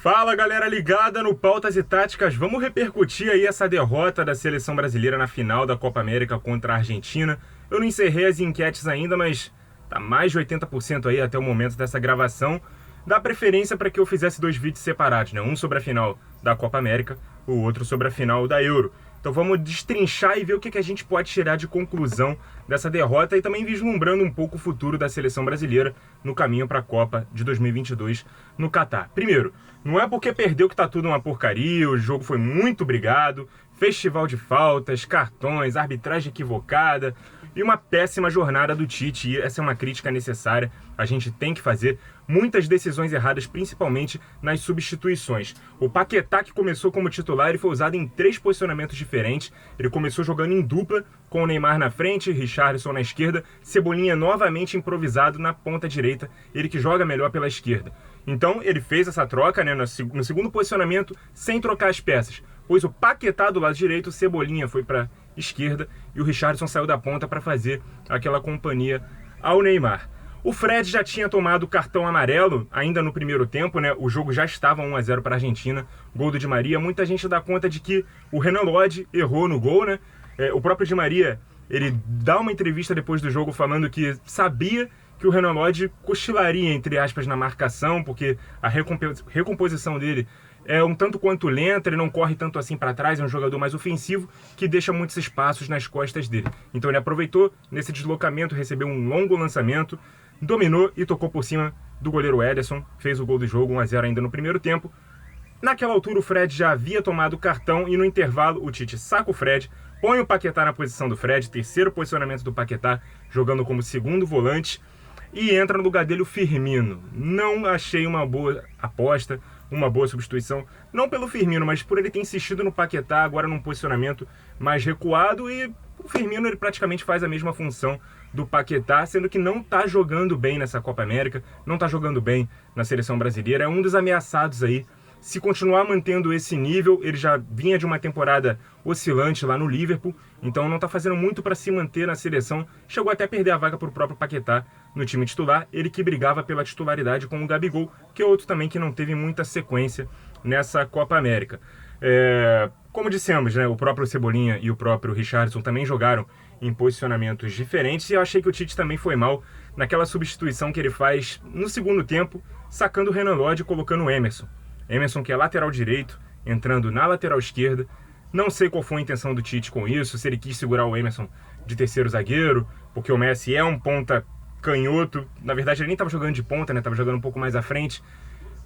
Fala, galera ligada no Pautas e Táticas. Vamos repercutir aí essa derrota da seleção brasileira na final da Copa América contra a Argentina. Eu não encerrei as enquetes ainda, mas tá mais de 80% aí até o momento dessa gravação. Dá preferência para que eu fizesse 2 vídeos separados, né? Um sobre a final da Copa América, o outro sobre a final da Euro. Então vamos destrinchar e ver o que a gente pode tirar de conclusão dessa derrota e também vislumbrando um pouco o futuro da seleção brasileira no caminho para a Copa de 2022 no Catar. Primeiro, não é porque perdeu que tá tudo uma porcaria, o jogo foi muito brigado, festival de faltas, cartões, arbitragem equivocada e uma péssima jornada do Tite. E essa é uma crítica necessária, a gente tem que fazer. Muitas decisões erradas, principalmente nas substituições. O Paquetá, que começou como titular, ele foi usado em 3 posicionamentos diferentes. Ele começou jogando em dupla, com o Neymar na frente, Richarlison na esquerda, Cebolinha novamente improvisado na ponta direita, ele que joga melhor pela esquerda. Então ele fez essa troca, né, no segundo posicionamento, sem trocar as peças. Pôs o Paquetá do lado direito, o Cebolinha foi para esquerda e o Richarlison saiu da ponta para fazer aquela companhia ao Neymar. O Fred já tinha tomado o cartão amarelo ainda no primeiro tempo, né? O jogo já estava 1-0 para a Argentina, gol do Di Maria. Muita gente dá conta de que o Renan Lodge errou no gol, né? O próprio Di Maria, ele dá uma entrevista depois do jogo falando que sabia que o Renan Lodge cochilaria, entre aspas, na marcação, porque a recomposição dele é um tanto quanto lenta, ele não corre tanto assim para trás, é um jogador mais ofensivo que deixa muitos espaços nas costas dele. Então ele aproveitou nesse deslocamento, recebeu um longo lançamento, dominou e tocou por cima do goleiro Ederson, fez o gol do jogo, 1-0 ainda no primeiro tempo. Naquela altura o Fred já havia tomado o cartão e no intervalo o Tite saca o Fred, põe o Paquetá na posição do Fred, terceiro posicionamento do Paquetá, jogando como segundo volante, e entra no lugar dele o Firmino. Não achei uma boa aposta, uma boa substituição, não pelo Firmino, mas por ele ter insistido no Paquetá, agora num posicionamento mais recuado, e o Firmino ele praticamente faz a mesma função do Paquetá, sendo que não está jogando bem nessa Copa América, não está jogando bem na seleção brasileira, é um dos ameaçados aí. Se continuar mantendo esse nível, ele já vinha de uma temporada oscilante lá no Liverpool, então não está fazendo muito para se manter na seleção, chegou até a perder a vaga para o próprio Paquetá no time titular, ele que brigava pela titularidade com o Gabigol, que é outro também que não teve muita sequência nessa Copa América. Como dissemos, né, o próprio Cebolinha e o próprio Richarlison também jogaram em posicionamentos diferentes, e eu achei que o Tite também foi mal naquela substituição que ele faz no segundo tempo, sacando o Renan Lodge e colocando o Emerson. Emerson, que é lateral direito, entrando na lateral esquerda. Não sei qual foi a intenção do Tite com isso, se ele quis segurar o Emerson de terceiro zagueiro, porque o Messi é um ponta canhoto. Na verdade, ele nem estava jogando de ponta, né? Estava jogando um pouco mais à frente.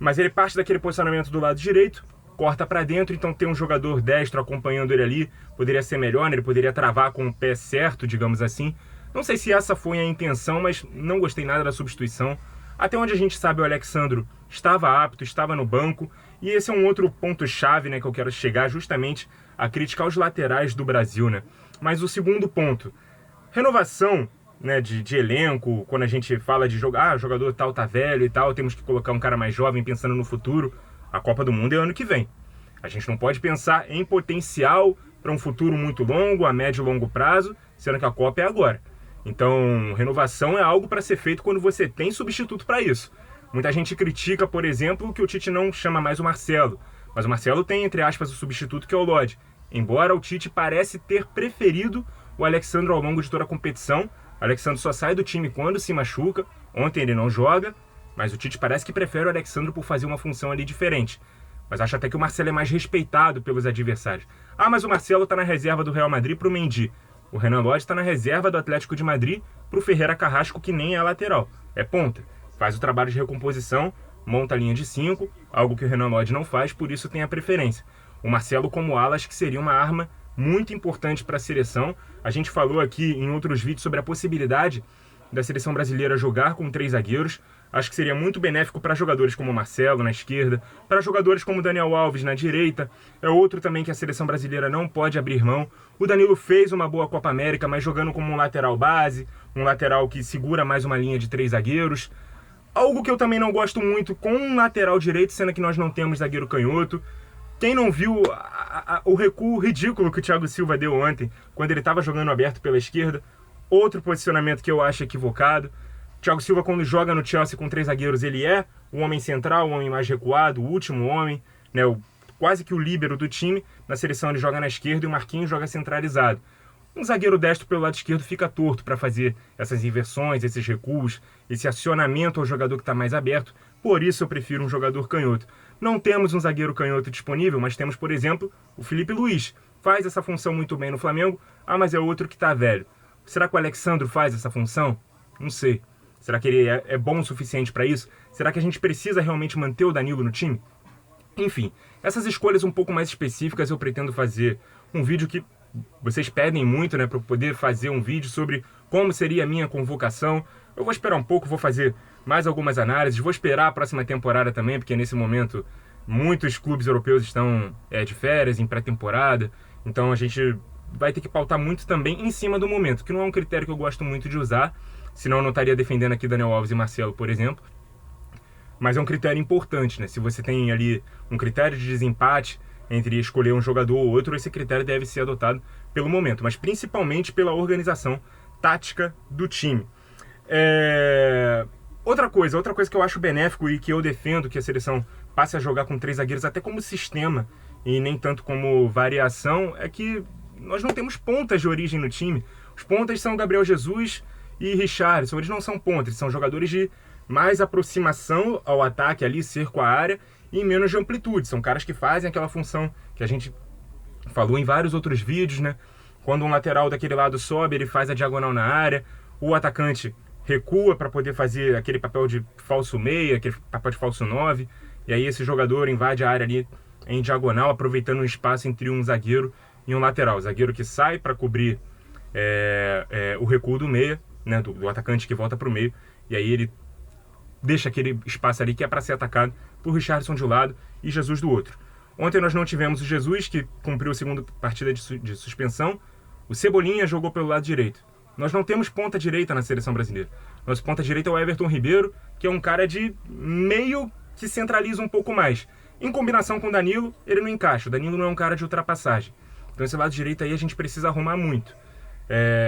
Mas ele parte daquele posicionamento do lado direito, corta para dentro, então tem um jogador destro acompanhando ele ali. Poderia ser melhor, né? Ele poderia travar com o pé certo, digamos assim. Não sei se essa foi a intenção, mas não gostei nada da substituição. Até onde a gente sabe, o Alexandro estava apto, estava no banco, e esse é um outro ponto-chave, né, que eu quero chegar justamente a criticar os laterais do Brasil, né? Mas o segundo ponto, renovação, né, de elenco, quando a gente fala de jogar, jogador tal tá velho e tal, temos que colocar um cara mais jovem pensando no futuro. A Copa do Mundo é ano que vem. A gente não pode pensar em potencial para um futuro muito longo, a médio e longo prazo, sendo que a Copa é agora. Então, renovação é algo para ser feito quando você tem substituto para isso. Muita gente critica, por exemplo, que o Tite não chama mais o Marcelo. Mas o Marcelo tem, entre aspas, o substituto que é o Lodge. Embora o Tite parece ter preferido o Alexandro ao longo de toda a competição. O Alexandro só sai do time quando se machuca. Ontem ele não joga. Mas o Tite parece que prefere o Alexandro por fazer uma função ali diferente. Mas acho até que o Marcelo é mais respeitado pelos adversários. Ah, mas o Marcelo está na reserva do Real Madrid para o Mendy. O Renan Lodge está na reserva do Atlético de Madrid para o Ferreira Carrasco, que nem é lateral, é ponta. Faz o trabalho de recomposição, monta a linha de 5, algo que o Renan Lodge não faz, por isso tem a preferência. O Marcelo como ala, acho que seria uma arma muito importante para a seleção. A gente falou aqui em outros vídeos sobre a possibilidade da seleção brasileira jogar com 3 zagueiros. Acho que seria muito benéfico para jogadores como o Marcelo na esquerda, para jogadores como o Daniel Alves na direita. É outro também que a seleção brasileira não pode abrir mão. O Danilo fez uma boa Copa América, mas jogando como um lateral base, um lateral que segura mais uma linha de 3 zagueiros. Algo que eu também não gosto muito com um lateral direito, sendo que nós não temos zagueiro canhoto. Quem não viu o recuo ridículo que o Thiago Silva deu ontem, quando ele estava jogando aberto pela esquerda, outro posicionamento que eu acho equivocado. Thiago Silva, quando joga no Chelsea com 3 zagueiros, ele é o homem central, o homem mais recuado, o último homem, né, quase que o líbero do time. Na seleção ele joga na esquerda e o Marquinhos joga centralizado. Um zagueiro destro pelo lado esquerdo fica torto para fazer essas inversões, esses recuos, esse acionamento ao jogador que está mais aberto. Por isso eu prefiro um jogador canhoto. Não temos um zagueiro canhoto disponível, mas temos, por exemplo, o Felipe Luiz. Faz essa função muito bem no Flamengo. Ah, mas é outro que está velho. Será que o Alexandro faz essa função? Não sei. Será que ele é bom o suficiente para isso? Será que a gente precisa realmente manter o Danilo no time? Enfim, essas escolhas um pouco mais específicas eu pretendo fazer um vídeo que vocês pedem muito, né, para eu poder fazer um vídeo sobre como seria a minha convocação. Eu vou esperar um pouco, vou fazer mais algumas análises, vou esperar a próxima temporada também, porque nesse momento muitos clubes europeus estão de férias, em pré-temporada, então a gente vai ter que pautar muito também em cima do momento, que não é um critério que eu gosto muito de usar, senão eu não estaria defendendo aqui Daniel Alves e Marcelo, por exemplo. Mas é um critério importante, né? Se você tem ali um critério de desempate entre escolher um jogador ou outro, esse critério deve ser adotado pelo momento, mas principalmente pela organização tática do time. Outra coisa que eu acho benéfico e que eu defendo que a seleção passe a jogar com 3 zagueiros até como sistema e nem tanto como variação, é que nós não temos pontas de origem no time. Os pontas são Gabriel Jesus e Richarlison. Eles não são pontas, eles são jogadores de mais aproximação ao ataque ali, cerco a área, e menos de amplitude. São caras que fazem aquela função que a gente falou em vários outros vídeos, né? Quando um lateral daquele lado sobe, ele faz a diagonal na área, o atacante recua para poder fazer aquele papel de falso meia, aquele papel de falso 9, e aí esse jogador invade a área ali em diagonal, aproveitando um espaço entre um zagueiro e um lateral. O zagueiro que sai para cobrir o recuo do meia, né, do atacante que volta para o meio, e aí ele deixa aquele espaço ali que é para ser atacado por Richarlison de um lado e Jesus do outro. Ontem nós não tivemos o Jesus, que cumpriu a segunda partida de suspensão. O Cebolinha jogou pelo lado direito. Nós não temos ponta direita na seleção brasileira. Nosso ponta direita é o Everton Ribeiro, que é um cara de meio que centraliza um pouco mais. Em combinação com o Danilo, ele não encaixa. O Danilo não é um cara de ultrapassagem. Então esse lado direito aí a gente precisa arrumar muito.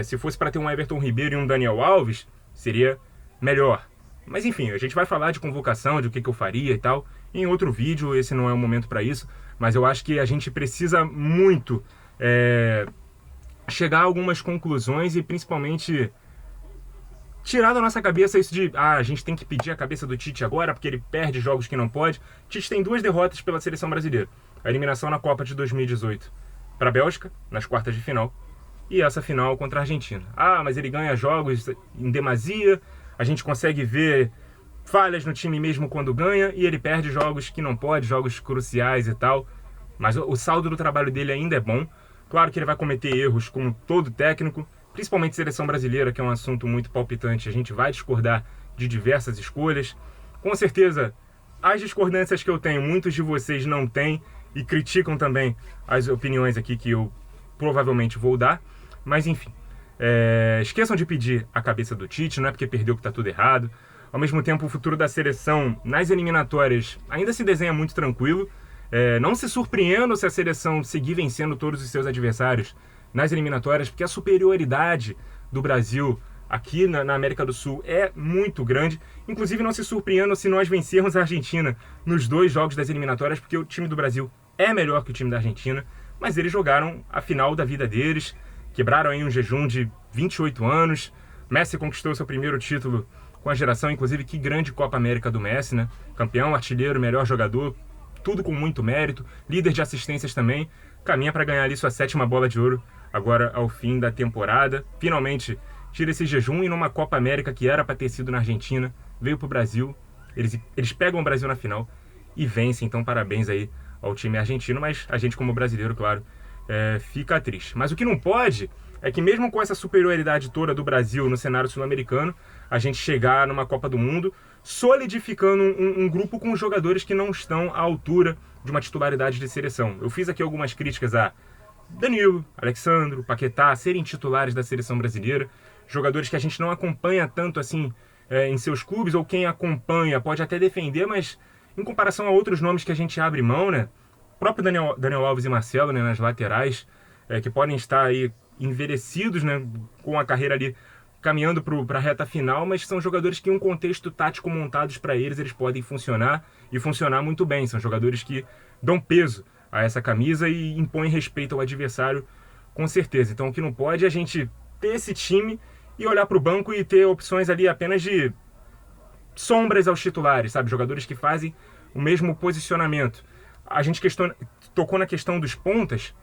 Se fosse para ter um Everton Ribeiro e um Daniel Alves, seria melhor. Mas enfim, a gente vai falar de convocação, de o que eu faria e tal, em outro vídeo. Esse não é o momento para isso, mas eu acho que a gente precisa muito chegar a algumas conclusões e principalmente tirar da nossa cabeça isso de a gente tem que pedir a cabeça do Tite agora porque ele perde jogos que não pode. Tite tem 2 derrotas pela seleção brasileira: a eliminação na Copa de 2018 para a Bélgica, nas quartas de final, e essa final contra a Argentina. Mas ele ganha jogos em demasia, a gente consegue ver falhas no time mesmo quando ganha, e ele perde jogos que não pode, jogos cruciais e tal. Mas o saldo do trabalho dele ainda é bom. Claro que ele vai cometer erros como todo técnico, principalmente seleção brasileira, que é um assunto muito palpitante. A gente vai discordar de diversas escolhas. Com certeza, as discordâncias que eu tenho, muitos de vocês não têm e criticam também as opiniões aqui que eu provavelmente vou dar. Mas enfim, esqueçam de pedir a cabeça do Tite, não é porque perdeu que está tudo errado. Ao mesmo tempo, o futuro da seleção nas eliminatórias ainda se desenha muito tranquilo. Não se surpreendam se a seleção seguir vencendo todos os seus adversários nas eliminatórias, porque a superioridade do Brasil aqui na América do Sul é muito grande. Inclusive, não se surpreendam se nós vencermos a Argentina nos 2 jogos das eliminatórias, porque o time do Brasil é melhor que o time da Argentina, mas eles jogaram a final da vida deles, quebraram aí um jejum de 28 anos. Messi conquistou seu primeiro título com a geração, inclusive que grande Copa América do Messi, né? Campeão, artilheiro, melhor jogador, tudo com muito mérito, líder de assistências também, caminha para ganhar ali sua 7ª bola de ouro agora ao fim da temporada. Finalmente tira esse jejum e numa Copa América que era para ter sido na Argentina, veio para o Brasil, eles pegam o Brasil na final e vencem, então parabéns aí ao time argentino, mas a gente como brasileiro, claro, fica triste. Mas o que não pode é que mesmo com essa superioridade toda do Brasil no cenário sul-americano, a gente chegar numa Copa do Mundo solidificando um grupo com jogadores que não estão à altura de uma titularidade de seleção. Eu fiz aqui algumas críticas a Danilo, Alexandro, Paquetá serem titulares da seleção brasileira, jogadores que a gente não acompanha tanto assim em seus clubes, ou quem acompanha pode até defender, mas em comparação a outros nomes que a gente abre mão, né? O próprio Daniel Alves e Marcelo, né, nas laterais, que podem estar aí envelhecidos, né, com a carreira ali caminhando para a reta final, mas são jogadores que em um contexto tático montados para eles podem funcionar e funcionar muito bem. São jogadores que dão peso a essa camisa e impõem respeito ao adversário, com certeza. Então o que não pode é a gente ter esse time e olhar para o banco e ter opções ali apenas de sombras aos titulares, sabe? Jogadores que fazem o mesmo posicionamento. A gente tocou na questão dos pontas,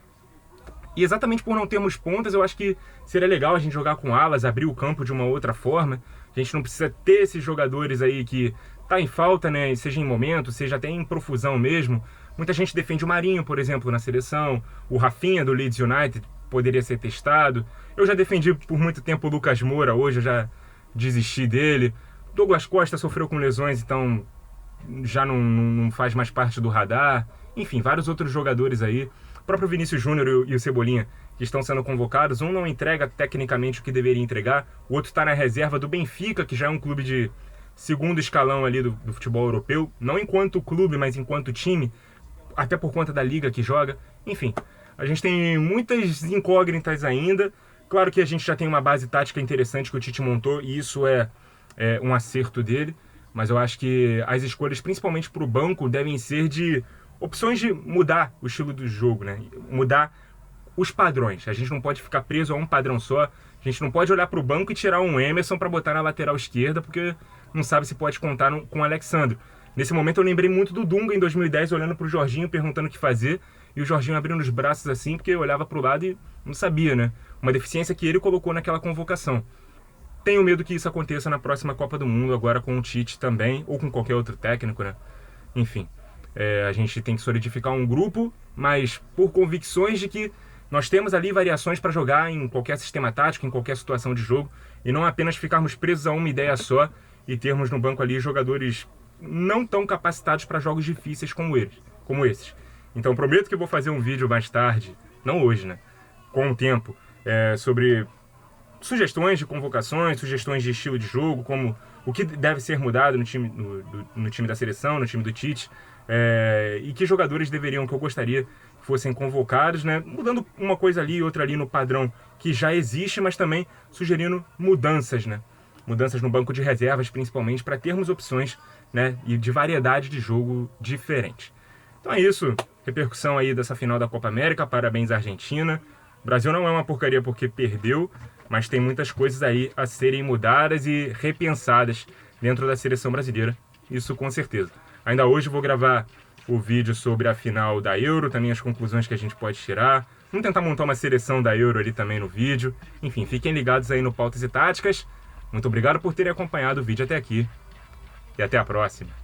e exatamente por não termos pontas, eu acho que seria legal a gente jogar com alas, abrir o campo de uma outra forma. A gente não precisa ter esses jogadores aí que tá em falta, né? Seja em momento, seja até em profusão mesmo. Muita gente defende o Marinho, por exemplo, na seleção. O Rafinha do Leeds United poderia ser testado. Eu já defendi por muito tempo o Lucas Moura, hoje eu já desisti dele. Douglas Costa sofreu com lesões, então já não faz mais parte do radar. Enfim, vários outros jogadores aí. O próprio Vinícius Júnior e o Cebolinha, que estão sendo convocados. Um não entrega tecnicamente o que deveria entregar. O outro está na reserva do Benfica, que já é um clube de segundo escalão ali do futebol europeu. Não enquanto clube, mas enquanto time. Até por conta da liga que joga. Enfim, a gente tem muitas incógnitas ainda. Claro que a gente já tem uma base tática interessante que o Tite montou. E isso é um acerto dele. Mas eu acho que as escolhas, principalmente para o banco, devem ser de opções de mudar o estilo do jogo, né? Mudar os padrões. A gente não pode ficar preso a um padrão só. A gente não pode olhar para o banco e tirar um Emerson para botar na lateral esquerda, porque não sabe se pode contar com o Alexandre. Nesse momento eu lembrei muito do Dunga em 2010, olhando para o Jorginho, perguntando o que fazer, e o Jorginho abrindo os braços assim, porque eu olhava para o lado e não sabia, né? Uma deficiência que ele colocou naquela convocação. Tenho medo que isso aconteça na próxima Copa do Mundo, agora com o Tite também, ou com qualquer outro técnico, né? Enfim, a gente tem que solidificar um grupo, mas por convicções de que nós temos ali variações para jogar em qualquer sistema tático, em qualquer situação de jogo, e não apenas ficarmos presos a uma ideia só e termos no banco ali jogadores não tão capacitados para jogos difíceis como esses. Então prometo que eu vou fazer um vídeo mais tarde, não hoje, né? Com o tempo, sobre sugestões de convocações, sugestões de estilo de jogo, como o que deve ser mudado no time da seleção, no time do Tite, e que jogadores deveriam, que eu gostaria que fossem convocados, né? Mudando uma coisa ali e outra ali no padrão que já existe, mas também sugerindo mudanças, né? Mudanças no banco de reservas, principalmente, para termos opções, né? E de variedade de jogo diferente. Então é isso, repercussão aí dessa final da Copa América, parabéns à Argentina. O Brasil não é uma porcaria porque perdeu, mas tem muitas coisas aí a serem mudadas e repensadas dentro da seleção brasileira, isso com certeza. Ainda hoje vou gravar o vídeo sobre a final da Euro, também as conclusões que a gente pode tirar. Vamos tentar montar uma seleção da Euro ali também no vídeo. Enfim, fiquem ligados aí no Pautas e Táticas. Muito obrigado por terem acompanhado o vídeo até aqui e até a próxima.